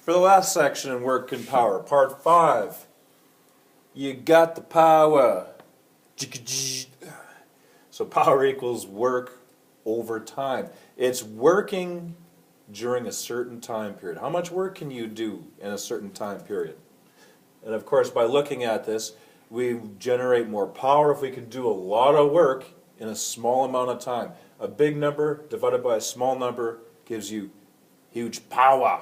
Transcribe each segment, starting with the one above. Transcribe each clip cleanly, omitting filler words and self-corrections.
For the last section in work and power, part 5, you got the power. So power equals work over time. It's working during a certain time period. How much work can you do in a certain time period? And of course, by looking at this, we generate more power if we can do a lot of work in a small amount of time. A big number divided by a small number gives you huge power.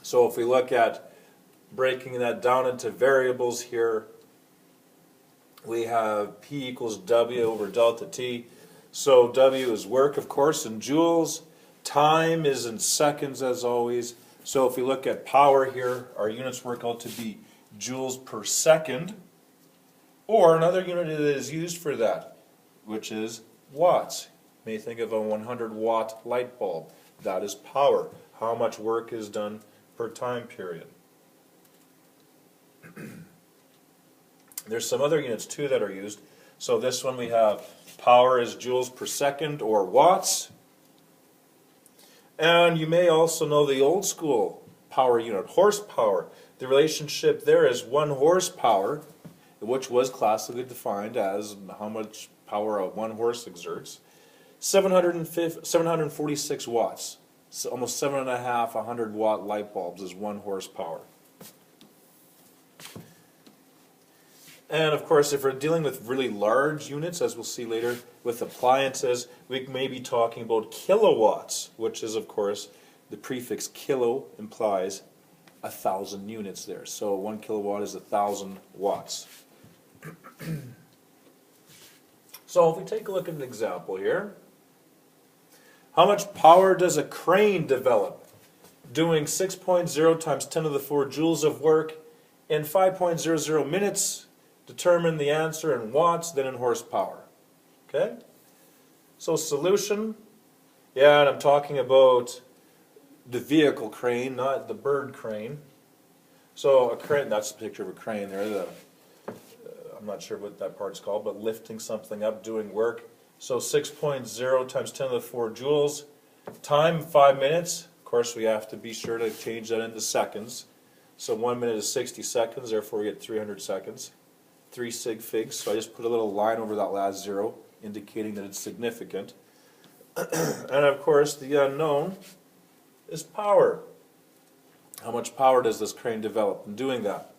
So if we look at breaking that down into variables here, we have P equals W over delta T. So W is work, of course, in joules. Time is in seconds, as always. So if we look at power here, our units work out to be joules per second. Or another unit that is used for that, which is watts. You may think of a 100-watt light bulb. That is power. How much work is done per time period. There's some other units too that are used. So this one we have power is joules per second or watts. And you may also know the old school power unit, horsepower. The relationship there is 1 horsepower, which was classically defined as how much power a 1 horse exerts. 746 watts. So almost 7.5 100-watt light bulbs is 1 horsepower. And of course, if we're dealing with really large units, as we'll see later, with appliances, we may be talking about kilowatts, which is, of course, the prefix kilo implies 1,000 units there. So 1 kilowatt is 1,000 watts. So if we take a look at an example here, how much power does a crane develop? Doing 6.0 times 10 to the 4 joules of work in 5.00 minutes. Determine the answer in watts, then in horsepower. Okay? So solution, yeah, and I'm talking about the vehicle crane, not the bird crane. So a crane, that's a picture of a crane there. I'm not sure what that part's called, but lifting something up, doing work. So 6.0 times 10 to the 4 joules. Time, 5 minutes. Of course, we have to be sure to change that into seconds. So 1 minute is 60 seconds, therefore we get 300 seconds. 3 sig figs, so I just put a little line over that last 0, indicating that it's significant. And of course, the unknown is power. How much power does this crane develop in doing that?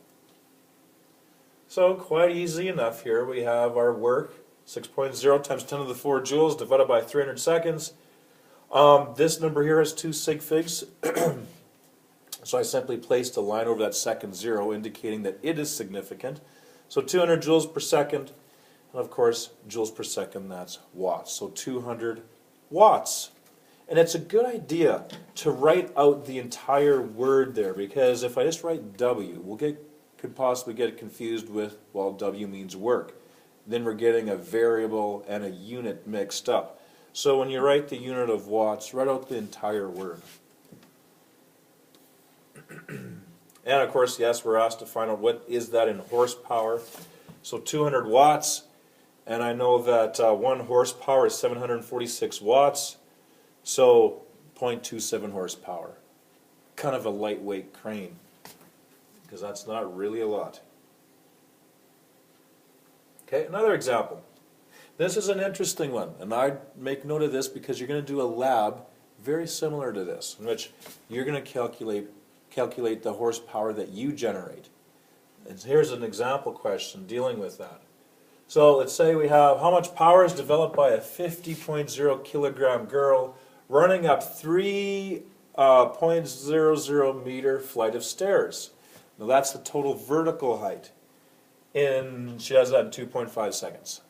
So quite easy enough here. We have our work, 6.0 times 10 to the 4 joules divided by 300 seconds. This number here has 2 sig figs. So I simply placed a line over that second 0, indicating that it is significant. So 200 joules per second, and of course, joules per second, that's watts. So 200 watts. And it's a good idea to write out the entire word there, because if I just write W, could possibly get confused with, well, W means work. Then we're getting a variable and a unit mixed up. So when you write the unit of watts, write out the entire word. And of course, yes, we're asked to find out what is that in horsepower. So 200 watts, and I know that 1 horsepower is 746 watts, so 0.27 horsepower. Kind of a lightweight crane, because that's not really a lot. Okay, another example. This is an interesting one, and I make note of this because you're going to do a lab very similar to this, in which you're going to calculate the horsepower that you generate. And here's an example question dealing with that. So let's say we have how much power is developed by a 50.0 kilogram girl running up 3.00 meter flight of stairs. Now that's the total vertical height. And she does that in 2.5 seconds.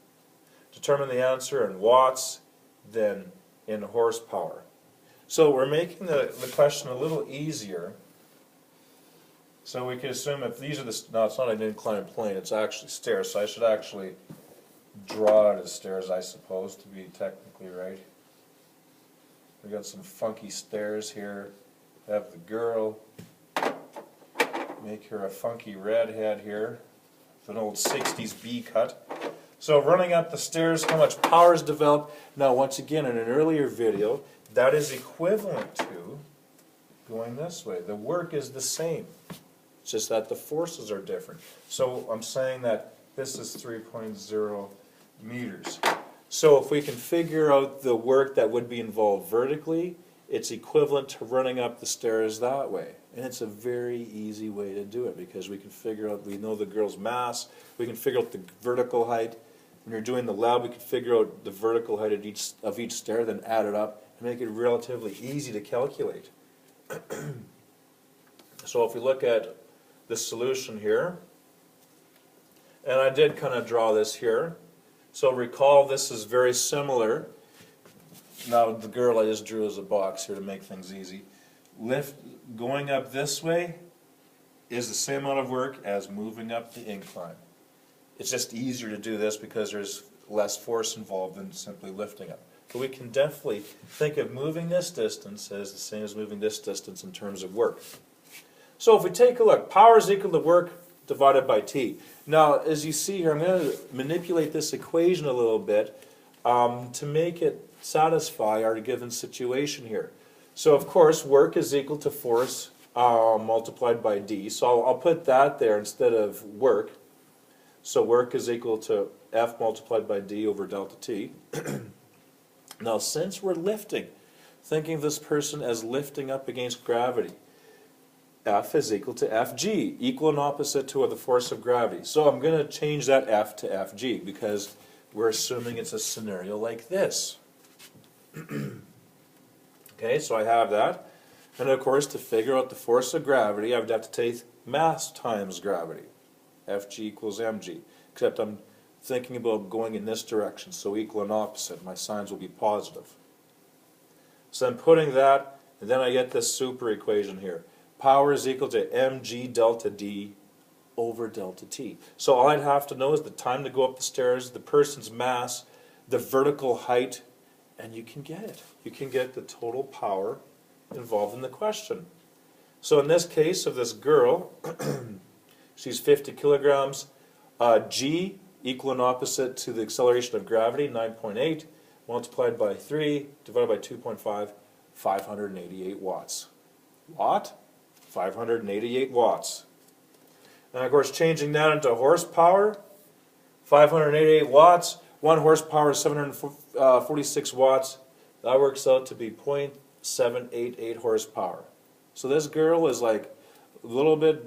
Determine the answer in watts, then in horsepower. So we're making the question a little easier. So we can assume if these are the, no, it's not an inclined plane, it's actually stairs, so I should actually draw it as stairs, I suppose, to be technically right. We got some funky stairs here. Have the girl, make her a funky redhead here, with an old 60s B cut. So running up the stairs, how much power is developed? Now once again, in an earlier video, that is equivalent to going this way. The work is the same. It's just that the forces are different. So I'm saying that this is 3.0 meters. So if we can figure out the work that would be involved vertically, it's equivalent to running up the stairs that way. And it's a very easy way to do it because we can figure out, we know the girl's mass, we can figure out the vertical height. When you're doing the lab, we can figure out the vertical height of each stair, then add it up and make it relatively easy to calculate. So if we look at the solution here, and I did kind of draw this here. So recall this is very similar. Now the girl I just drew as a box here to make things easy. Going up this way is the same amount of work as moving up the incline. It's just easier to do this because there's less force involved than simply lifting up. But we can definitely think of moving this distance as the same as moving this distance in terms of work. So if we take a look, power is equal to work divided by T. Now, as you see here, I'm going to manipulate this equation a little bit to make it satisfy our given situation here. So, of course, work is equal to force multiplied by D. So I'll put that there instead of work. So work is equal to F multiplied by D over delta T. Now, since we're lifting, thinking of this person as lifting up against gravity, F is equal to Fg, equal and opposite to the force of gravity. So I'm going to change that F to Fg because we're assuming it's a scenario like this. Okay, so I have that. And of course, to figure out the force of gravity, I would have to take mass times gravity. Fg equals mg. Except I'm thinking about going in this direction, so equal and opposite. My signs will be positive. So I'm putting that, and then I get this super equation here. Power is equal to mg delta d over delta t. So all I'd have to know is the time to go up the stairs, the person's mass, the vertical height, and you can get it. You can get the total power involved in the question. So in this case of this girl, she's 50 kilograms. G, equal and opposite to the acceleration of gravity, 9.8, multiplied by 3, divided by 2.5, 588 watts. Watt? 588 watts. And of course, changing that into horsepower, 588 watts, 1 horsepower is 746 watts. That works out to be 0.788 horsepower. So this girl is like a little bit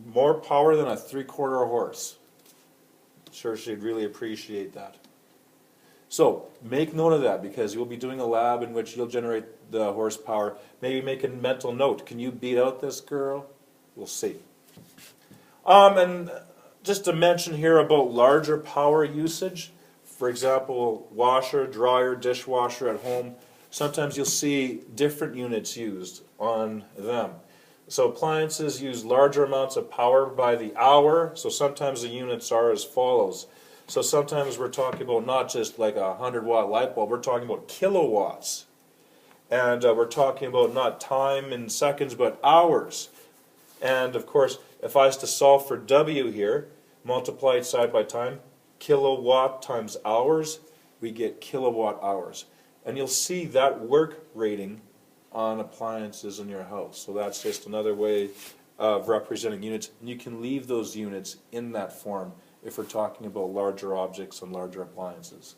more power than a 3/4 horse. Sure, she'd really appreciate that. So make note of that because you'll be doing a lab in which you'll generate the horsepower. Maybe make a mental note. Can you beat out this girl? We'll see. And just to mention here about larger power usage. For example, washer, dryer, dishwasher at home. Sometimes you'll see different units used on them. So appliances use larger amounts of power by the hour. So sometimes the units are as follows. So sometimes we're talking about not just like a 100-watt light bulb, we're talking about kilowatts. And we're talking about not time in seconds, but hours. And of course, if I was to solve for W here, multiply it side by time, kilowatt times hours, we get kilowatt hours. And you'll see that work rating on appliances in your house. So that's just another way of representing units. And you can leave those units in that form if we're talking about larger objects and larger appliances.